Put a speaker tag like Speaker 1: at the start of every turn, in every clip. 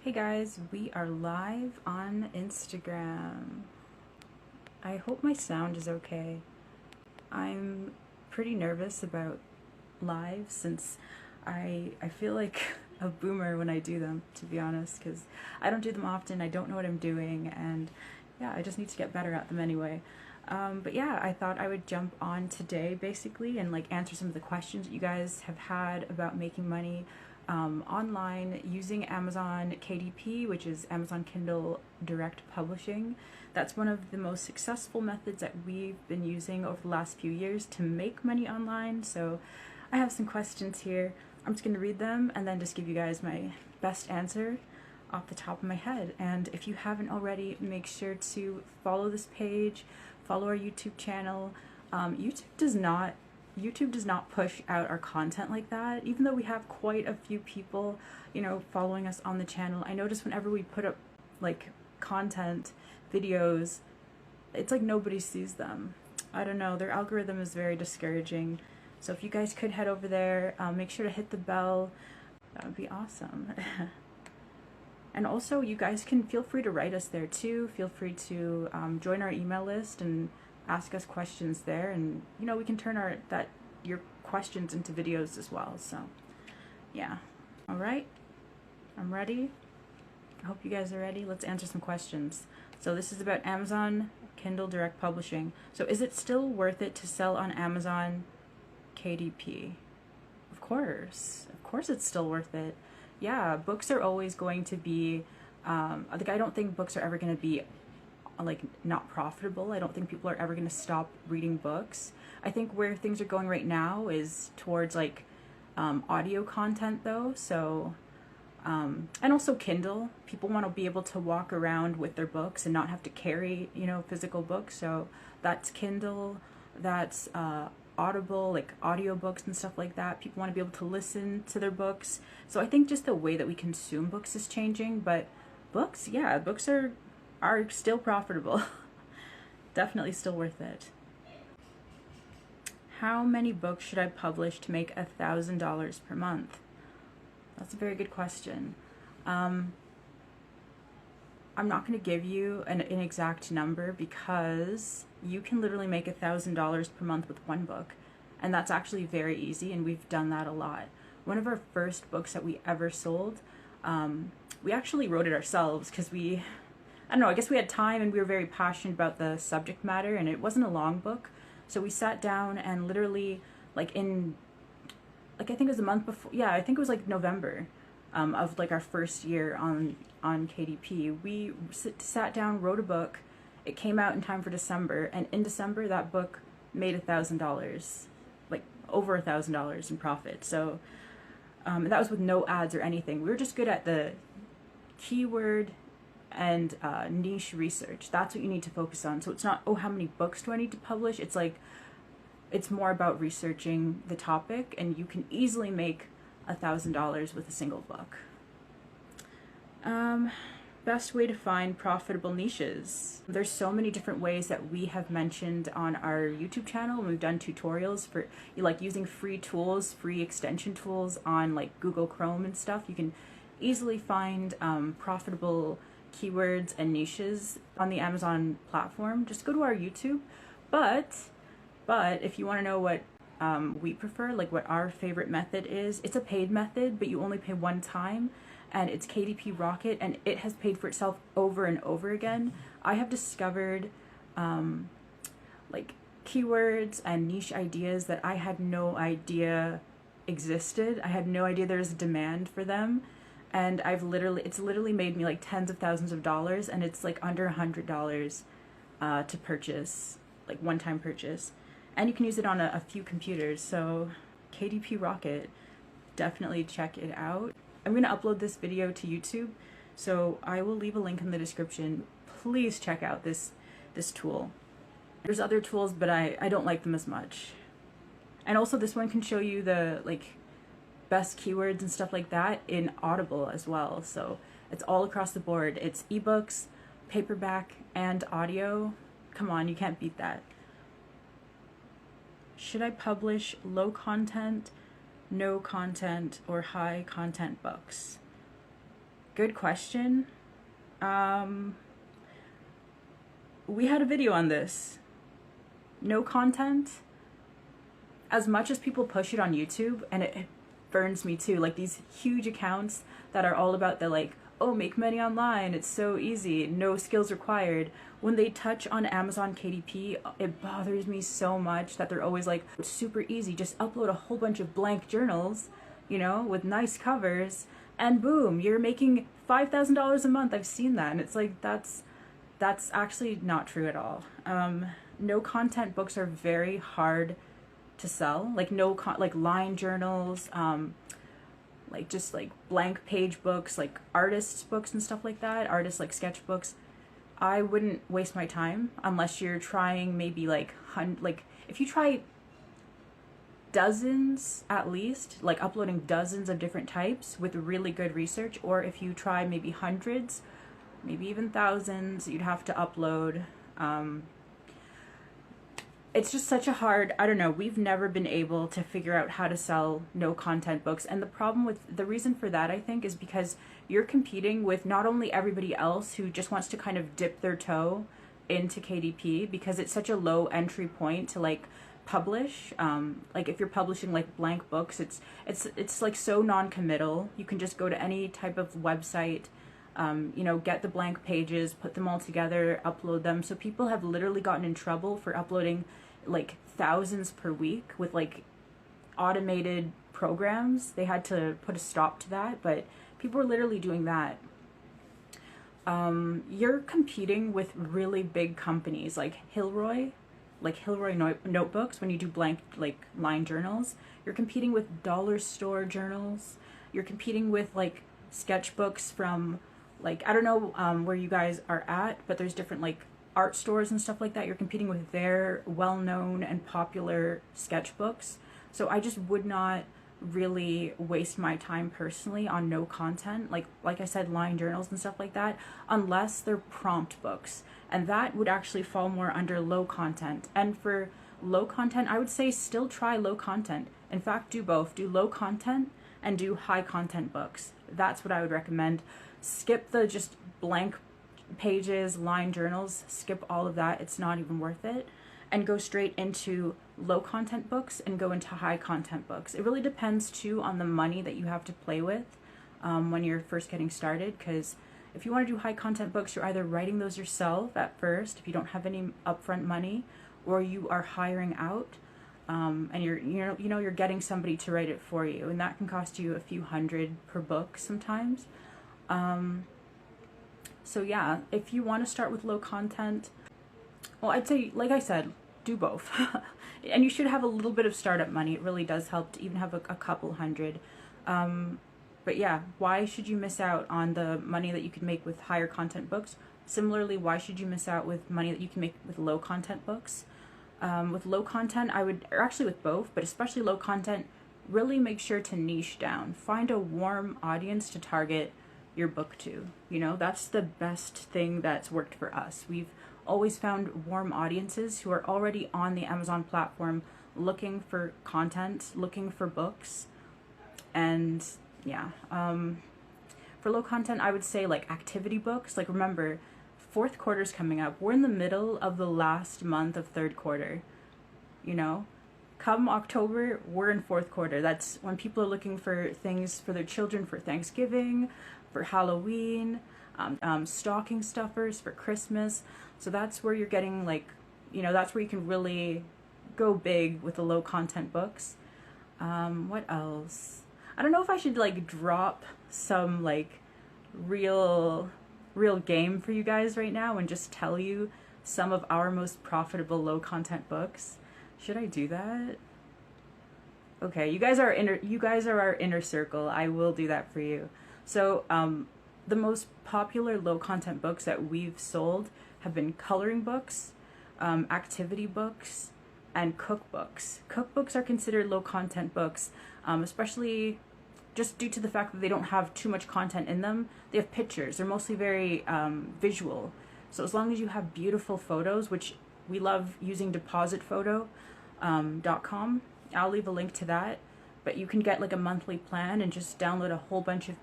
Speaker 1: Hey guys, we are live on Instagram. I hope my sound is okay. I'm pretty nervous about live since I feel like a boomer when I do them, to be honest, because I don't do them often, I don't know what I'm doing, and yeah, I just need to get better at them anyway. But yeah, I thought I would jump on today basically and answer some of the questions that you guys have had about making money online using Amazon KDP, which is Amazon Kindle Direct Publishing. That's one of the most successful methods that we've been using over the last few years to make money online. So I have some questions here. I'm just going to read them and then just give you guys my best answer off the top of my head. And if you haven't already, make sure to follow this page, follow our YouTube channel. YouTube does not push out our content like that, even though we have quite a few people, following us on the channel. I notice whenever we put up content videos, it's like nobody sees them. I don't know, their algorithm is very discouraging. So if you guys could head over there, make sure to hit the bell. That would be awesome. And also, you guys can feel free to write us there too. Feel free to join our email list and ask us questions there, and we can turn your questions into videos as well. So yeah, all right, I'm ready. I hope you guys are ready. Let's answer some questions. So this is about Amazon Kindle Direct Publishing. So is it still worth it to sell on Amazon KDP? Of course it's still worth it. Yeah, books are always going to be I don't think books are ever going to be not profitable. I don't think people are ever going to stop reading books. I think where things are going right now is towards audio content though. So and also Kindle. People want to be able to walk around with their books and not have to carry physical books. So that's Kindle. That's Audible, audiobooks and stuff like that. People want to be able to listen to their books. So I think just the way that we consume books is changing, but books are still profitable. Definitely still worth it. How many books should I publish to make $1,000 per month? That's a very good question. I'm not going to give you an exact number because you can literally make $1,000 per month with one book, and that's actually very easy, and we've done that a lot. One of our first books that we ever sold, we actually wrote it ourselves because I don't know, I guess we had time and we were very passionate about the subject matter, and it wasn't a long book. So we sat down and literally I think it was a month before, yeah, I think it was November of our first year on KDP. We sat down, wrote a book. It came out in time for December, and in December that book made $1,000, over $1,000 in profit. So that was with no ads or anything. We were just good at the keyword and niche research. That's what you need to focus on. So it's not, oh, how many books do I need to publish? It's more about researching the topic, and you can easily make $1,000 with a single book. Best way to find profitable niches. There's so many different ways that we have mentioned on our YouTube channel, and we've done tutorials for using free tools, free extension tools on Google Chrome and stuff. You can easily find profitable keywords and niches on the Amazon platform. Just go to our YouTube. But if you want to know what we prefer, what our favorite method is, it's a paid method, but you only pay one time, and it's KDP Rocket, and it has paid for itself over and over again. I have discovered keywords and niche ideas that I had no idea existed. I had no idea there was a demand for them, and it's literally made me tens of thousands of dollars, and it's under $100 to purchase, one-time purchase. And you can use it on a few computers. So KDP Rocket, definitely check it out. I'm going to upload this video to YouTube, so I will leave a link in the description. Please check out this tool. There's other tools, but I don't like them as much. And also this one can show you the best keywords and stuff like that in Audible as well. So it's all across the board. It's ebooks, paperback, and audio. Come on, you can't beat that. Should I publish low content, no content, or high content books? Good question. We had a video on this. No content. As much as people push it on YouTube, and it burns me too, like these huge accounts that are all about the like, oh, make money online, it's so easy, no skills required. When they touch on Amazon KDP, it bothers me so much that they're always like, it's super easy, just upload a whole bunch of blank journals, you know, with nice covers, and boom, you're making $5,000 a month. I've seen that, and it's like, that's actually not true at all. No content books are very hard to sell, like like line journals, like just like blank page books, like artists books and stuff like that, artists like sketchbooks. I wouldn't waste my time unless you're trying maybe like if you try dozens at least, like uploading dozens of different types with really good research, or if you try maybe hundreds, maybe even thousands, you'd have to upload. It's just such a hard, I don't know, we've never been able to figure out how to sell no content books. And the reason for that, I think, is because you're competing with not only everybody else who just wants to kind of dip their toe into KDP, because it's such a low entry point to like publish. Like if you're publishing like blank books, it's like so non-committal. You can just go to any type of website, you know, get the blank pages, put them all together, upload them. So people have literally gotten in trouble for uploading like thousands per week with like automated programs. They had to put a stop to that, but people were literally doing that. You're competing with really big companies like Hilroy notebooks. When you do blank like line journals, you're competing with dollar store journals. You're competing with like sketchbooks from, like, I don't know where you guys are at, but there's different like art stores and stuff like that. You're competing with their well-known and popular sketchbooks. So I just would not really waste my time personally on no content, like I said, line journals and stuff like that, unless they're prompt books, and that would actually fall more under low content. And for low content, I would say still try low content. In fact, do both. Do low content and do high content books. That's what I would recommend. Skip the just blank pages, line journals, skip all of that. It's not even worth it. And go straight into low content books and go into high content books. It really depends too on the money that you have to play with when you're first getting started, because if you want to do high content books, you're either writing those yourself at first if you don't have any upfront money, or you are hiring out, and you're getting somebody to write it for you, and that can cost you a few hundred per book sometimes. So yeah, if you want to start with low content, well, I'd say, like I said, do both. And you should have a little bit of startup money. It really does help to even have a couple hundred. But yeah, why should you miss out on the money that you could make with higher content books? Similarly, why should you miss out with money that you can make with low content books? With low content, or actually with both, but especially low content, really make sure to niche down. Find a warm audience to target your book to. You know, that's the best thing that's worked for us. We've always found warm audiences who are already on the Amazon platform looking for content, looking for books. And yeah, for low content, I would say like activity books. Like, remember, fourth quarter's coming up. We're in the middle of the last month of third quarter, you know? Come October, we're in fourth quarter. That's when people are looking for things for their children for Thanksgiving, for Halloween, stocking stuffers for Christmas. So that's where you're getting, like, you know, that's where you can really go big with the low content books. What else? I don't know if I should like drop some like real game for you guys right now and just tell you some of our most profitable low content books. Should I do that? Okay, you guys are our inner circle. I will do that for you. So the most popular low content books that we've sold have been coloring books, activity books, and cookbooks. Cookbooks are considered low content books, especially just due to the fact that they don't have too much content in them. They have pictures. They're mostly very visual. So as long as you have beautiful photos, which we love using depositphoto.com. I'll leave a link to that. But you can get like a monthly plan and just download a whole bunch of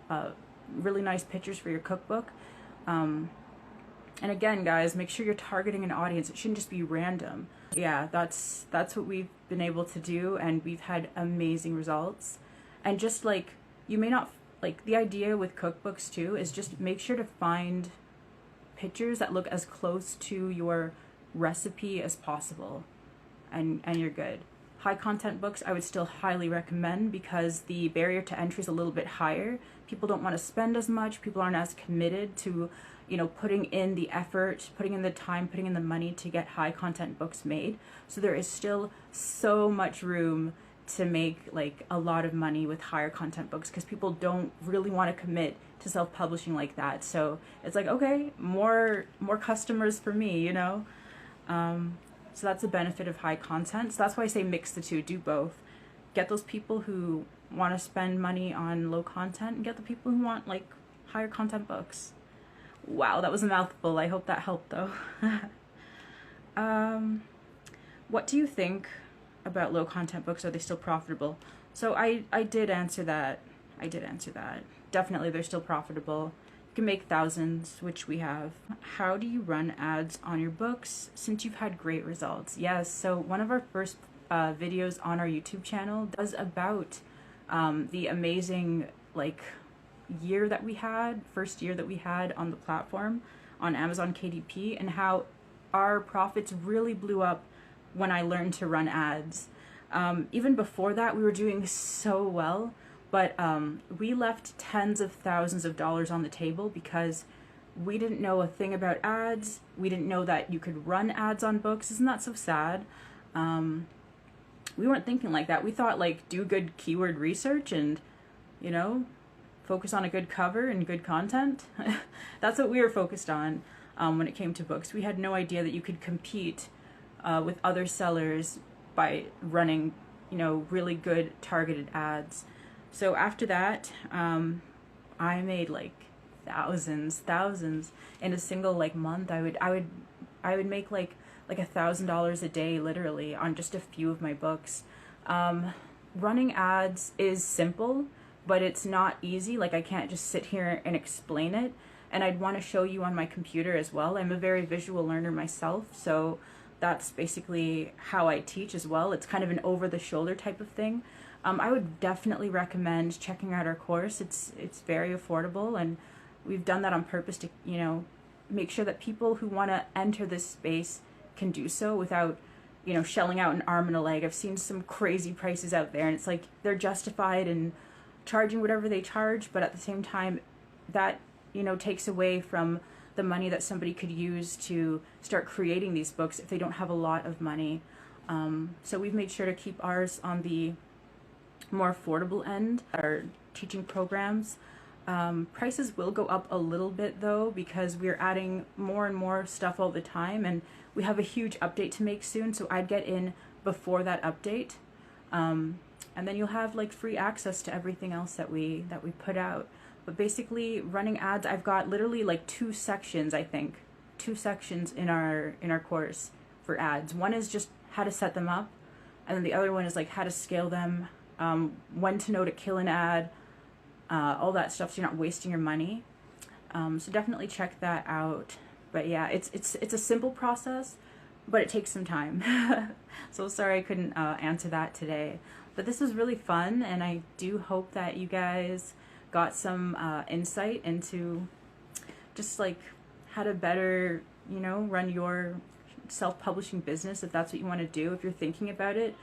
Speaker 1: really nice pictures for your cookbook. And again, guys, make sure you're targeting an audience. It shouldn't just be random. Yeah, that's what we've been able to do, and we've had amazing results. And just like, you may not, like, the idea with cookbooks too is just make sure to find pictures that look as close to your recipe as possible, and you're good. High content books I would still highly recommend because the barrier to entry is a little bit higher. People don't want to spend as much. People aren't as committed to, you know, putting in the effort, putting in the time, putting in the money to get high content books made. So there is still so much room to make like a lot of money with higher content books because people don't really want to commit to self-publishing like that. So it's like, okay, more customers for me, you know. So that's the benefit of high content. So that's why I say mix the two, do both. Get those people who want to spend money on low content and get the people who want like higher content books. Wow, that was a mouthful. I hope that helped though. What do you think about low content books? Are they still profitable? So I did answer that. Definitely they're still profitable. You can make thousands, which we have. How do you run ads on your books since you've had great results? Yes, so one of our first videos on our YouTube channel was about the amazing like first year that we had on the platform on Amazon KDP, and how our profits really blew up when I learned to run ads. Even before that, we were doing so well, but we left tens of thousands of dollars on the table because we didn't know a thing about ads. We didn't know that you could run ads on books. Isn't that so sad? We weren't thinking like that. We thought like do good keyword research and, you know, focus on a good cover and good content. That's what we were focused on when it came to books. We had no idea that you could compete with other sellers by running, you know, really good targeted ads. So after that, I made like thousands in a single like month. I would make like $1,000 a day literally on just a few of my books. Running ads is simple, but it's not easy. Like I can't just sit here and explain it. And I'd want to show you on my computer as well. I'm a very visual learner myself, so that's basically how I teach as well. It's kind of an over-the-shoulder type of thing. I would definitely recommend checking out our course. It's very affordable, and we've done that on purpose to, you know, make sure that people who want to enter this space can do so without, you know, shelling out an arm and a leg. I've seen some crazy prices out there, and it's like they're justified in charging whatever they charge, but at the same time, that, you know, takes away from the money that somebody could use to start creating these books if they don't have a lot of money. So we've made sure to keep ours on the more affordable end, our teaching programs. Prices will go up a little bit though, because we're adding more and more stuff all the time, and we have a huge update to make soon, so I'd get in before that update. And then you'll have like free access to everything else that we put out. But basically running ads, I've got literally like two sections, I think. Two sections in our course for ads. One is just how to set them up, and then the other one is like how to scale them, when to know to kill an ad, all that stuff so you're not wasting your money. So definitely check that out. But yeah, it's a simple process, but it takes some time. So sorry I couldn't answer that today. But this was really fun, and I do hope that you guys got some insight into just like how to better, you know, run your self-publishing business. If that's what you want to do, if you're thinking about it,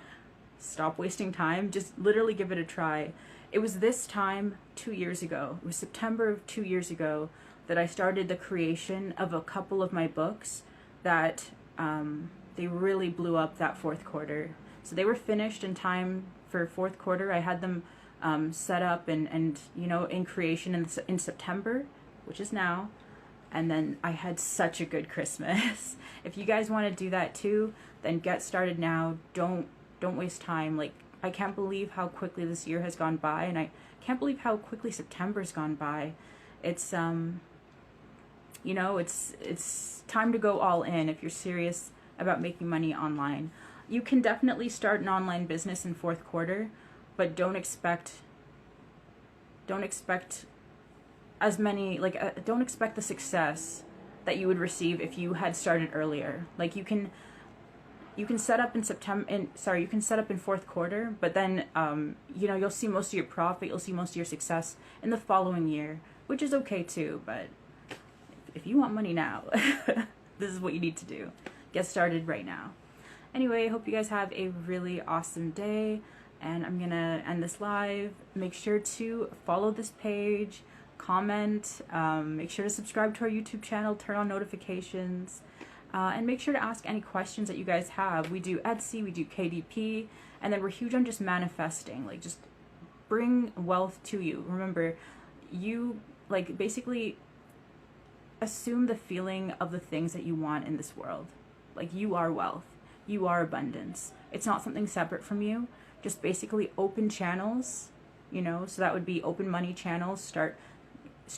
Speaker 1: stop wasting time. Just literally give it a try. It was this time 2 years ago. It was September of 2 years ago that I started the creation of a couple of my books that they really blew up that fourth quarter. So they were finished in time for fourth quarter. I had them set up and you know, in creation in September, which is now, and then I had such a good Christmas. If you guys want to do that too, then get started now. Don't waste time. Like, I can't believe how quickly this year has gone by, and I can't believe how quickly September's gone by. It's you know, it's time to go all in if you're serious about making money online. You can definitely start an online business in fourth quarter, but don't expect as many, like, don't expect the success that you would receive if you had started earlier. Like, you can set up in you can set up in fourth quarter, but then, you know, you'll see most of your profit, you'll see most of your success in the following year, which is okay too. But if you want money now, this is what you need to do. Get started right now. Anyway, I hope you guys have a really awesome day, and I'm gonna end this live. Make sure to follow this page, comment, make sure to subscribe to our YouTube channel, turn on notifications, and make sure to ask any questions that you guys have. We do Etsy, we do KDP, and then we're huge on just manifesting, like just bring wealth to you. Remember, you, like, basically assume the feeling of the things that you want in this world. Like, you are wealth. You are abundance. It's not something separate from you. Just basically open channels, you know, so that would be open money channels, start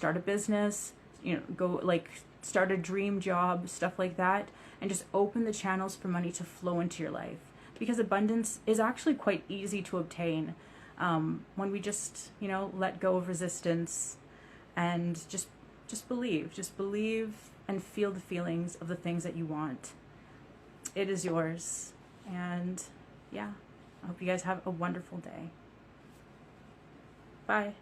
Speaker 1: a business, you know, go, like, start a dream job, stuff like that, and just open the channels for money to flow into your life. Because abundance is actually quite easy to obtain when we just, you know, let go of resistance and just believe and feel the feelings of the things that you want. It is yours. And yeah, I hope you guys have a wonderful day. Bye.